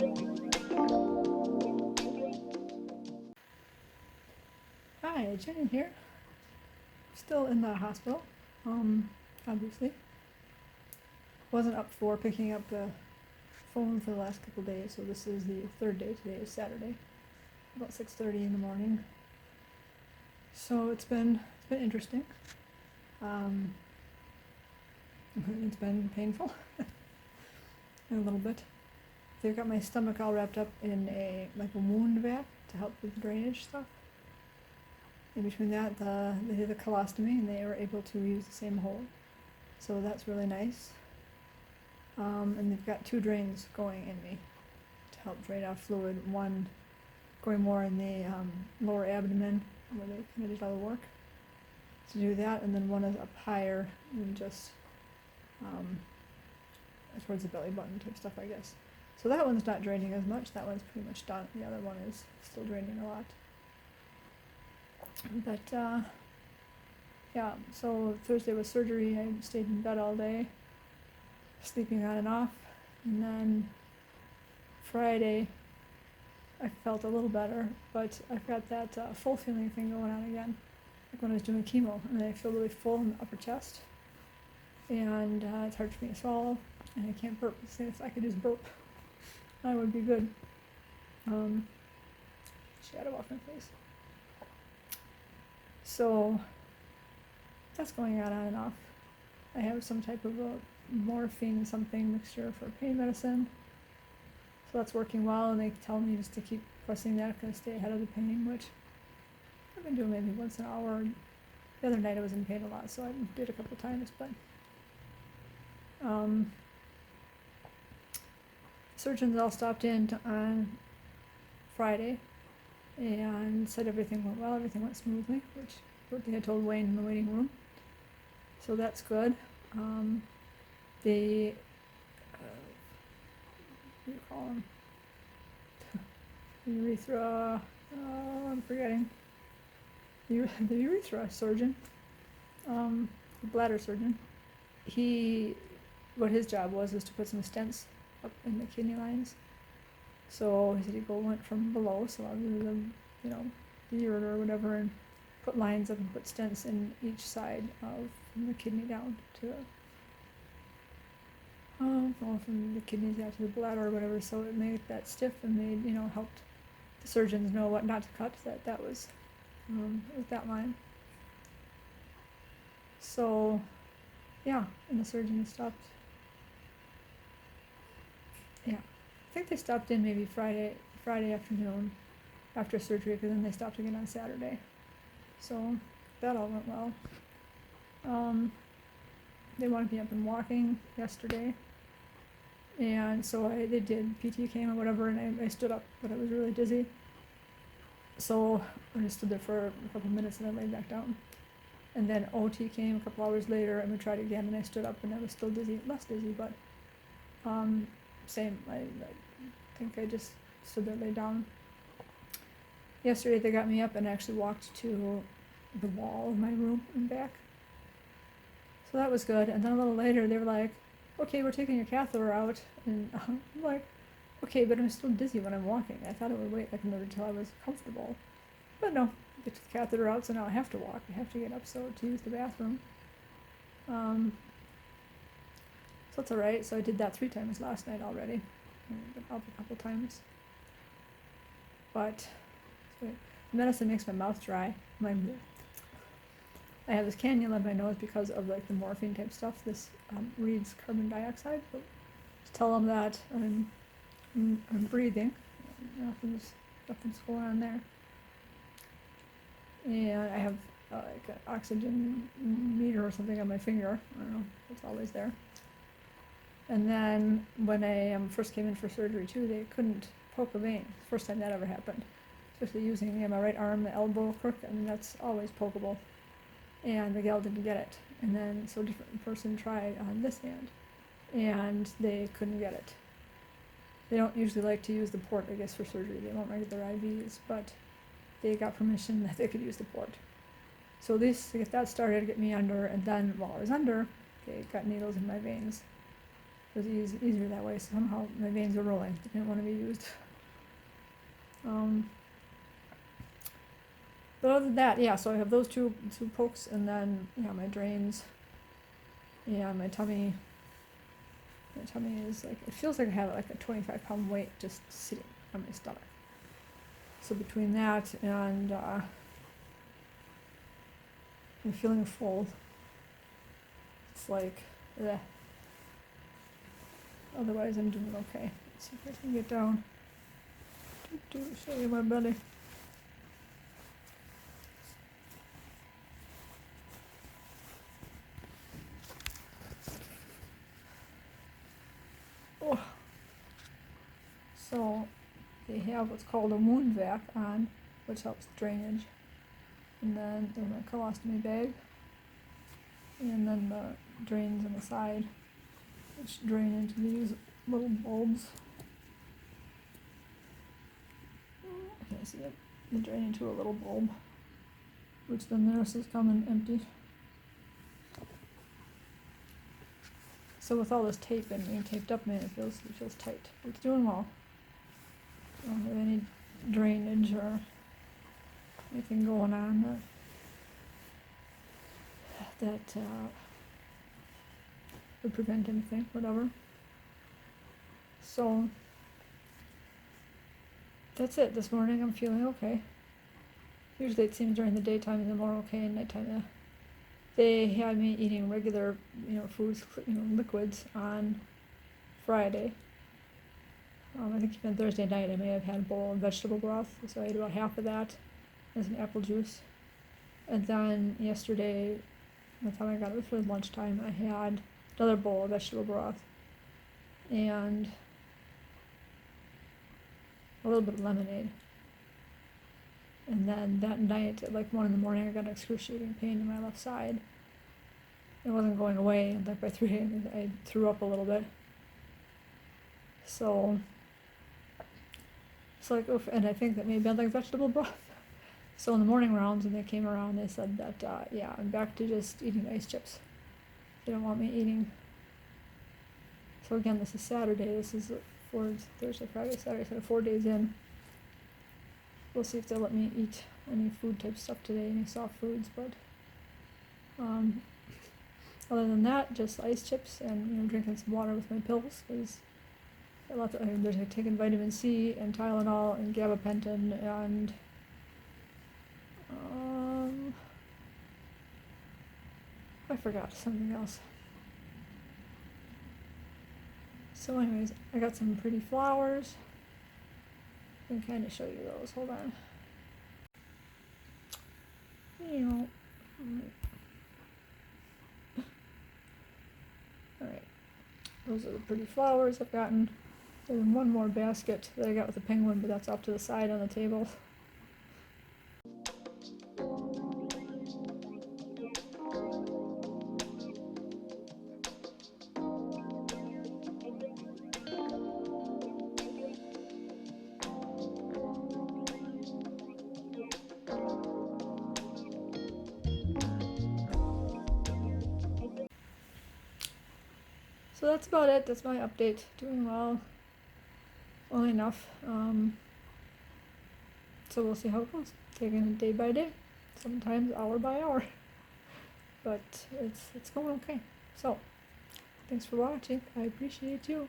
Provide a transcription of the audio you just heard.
Hi, Jenny here. Still in the hospital, obviously. Wasn't up for picking up the phone for the last couple days, so this is the third day. Today is Saturday, about 6:30 in the morning. So it's been interesting. Um, it's been painful a little bit. They've got my stomach all wrapped up in a wound vac to help with drainage stuff. In between that, they did a colostomy and they were able to use the same hole, so that's really nice. And they've got 2 drains going in me to help drain off fluid. One going more in the lower abdomen where they kind of did all the work to do that, and then one is up higher and just towards the belly button type stuff, I guess. So that one's not draining as much. That one's pretty much done. The other one is still draining a lot. But yeah, so Thursday was surgery. I stayed in bed all day, sleeping on and off. And then Friday, I felt a little better, but I've got that full feeling thing going on again, like when I was doing chemo. And I feel really full in the upper chest, and it's hard for me to swallow, and I can't burp. So if I could just burp, that would be good. Shadow off my face. So that's going on and off. I have some type of a morphine something mixture for pain medicine. So that's working well, and they tell me just to keep pressing that, gonna stay ahead of the pain, which I've been doing maybe once an hour. The other night I was in pain a lot, so I did a couple times, but surgeons all stopped in on Friday and said everything went well, everything went smoothly, which what they had told Wayne in the waiting room. So that's good. The what do you call them? The urethra. I'm forgetting. The urethra surgeon. The bladder surgeon. What his job was to put some stents up in the kidney lines. So he said he went from below, so I'll do the ureter or whatever, and put lines up and put stents in each side of from the kidney down to from the kidneys out to the bladder or whatever. So it made that stiff and helped the surgeons know what not to cut. That was that line. So yeah, and the surgeon stopped. Yeah. I think they stopped in maybe Friday afternoon after surgery, because then they stopped again on Saturday. So that all went well. They wanted me up and walking yesterday, and so they did. PT came or whatever, and I stood up, but I was really dizzy. So I just stood there for a couple minutes and then laid back down. And then OT came a couple hours later, and we tried again, and I stood up, and I was still dizzy, less dizzy, but same. I think I just stood there, laid down. Yesterday they got me up and actually walked to the wall of my room and back. So that was good. And then a little later they were like, okay, we're taking your catheter out. And I'm like, okay, but I'm still dizzy when I'm walking. I thought it would wait like another till I was comfortable. But no, they took the catheter out, so now I have to walk. I have to get up to use the bathroom. So that's alright. So I did that 3 times last night already. I've been up a couple times. But medicine makes my mouth dry. I have this cannula in my nose because of the morphine type stuff. This reads carbon dioxide. But just tell them that I'm breathing. Nothing's going on there. And I have like an oxygen meter or something on my finger. I don't know. It's always there. And then when I first came in for surgery too, they couldn't poke a vein. First time that ever happened. Especially using my right arm, the elbow crook. I mean, that's always pokeable. And the gal didn't get it. And then so a different person tried on this hand, and they couldn't get it. They don't usually like to use the port, I guess, for surgery. They won't write their IVs, but they got permission that they could use the port. So this, to get that started, get me under, and then while I was under, they got needles in my veins. It was easier that way. So somehow my veins are rolling. They didn't want to be used. But other than that, yeah, so I have those two pokes, and then, yeah, my drains. Yeah, my tummy is like, it feels like I have like a 25-pound weight just sitting on my stomach. So between that and I'm feeling full, it's like, eh. Otherwise I'm doing okay. Let's see if I can get down to show you my belly. Oh. So they have what's called a wound vac on, which helps drainage. And then there's my colostomy bag. And then the drains on the side, which drain into these little bulbs. Can I see it? They drain into a little bulb, which the nurses come and empty. So with all this tape and being taped up, man, it feels tight. It's doing well. I don't have any drainage or anything going on that would prevent anything, whatever. So that's it. This morning I'm feeling okay. Usually it seems during the daytime I'm more okay, and nighttime they had me eating regular, foods, liquids on Friday. I think even Thursday night I may have had a bowl of vegetable broth, so I ate about half of that and some apple juice. And then yesterday, by the time I got it for lunchtime, I had another bowl of vegetable broth and a little bit of lemonade. And then that night, at like 1 in the morning, I got an excruciating pain in my left side. It wasn't going away, and like by 3 a.m. I threw up a little bit. So it's like, oof, and I think that maybe I'd like vegetable broth. So in the morning rounds, when they came around, they said that, yeah, I'm back to just eating ice chips. They don't want me eating. So again, this is Saturday. This is Thursday, Friday, Saturday, so 4 days in. We'll see if they'll let me eat any food type stuff today, any soft foods, but other than that, just ice chips and drinking some water with my pills, because there's like taking vitamin C and Tylenol and gabapentin and I forgot something else. So anyways, I got some pretty flowers. I can kind of show you those. Hold on. Alright. Those are the pretty flowers I've gotten. There's one more basket that I got with the penguin, but that's off to the side on the table. So that's about it. That's my update. Doing well. Well enough. So we'll see how it goes. Taking it day by day. Sometimes hour by hour. But it's going okay. So, thanks for watching. I appreciate you.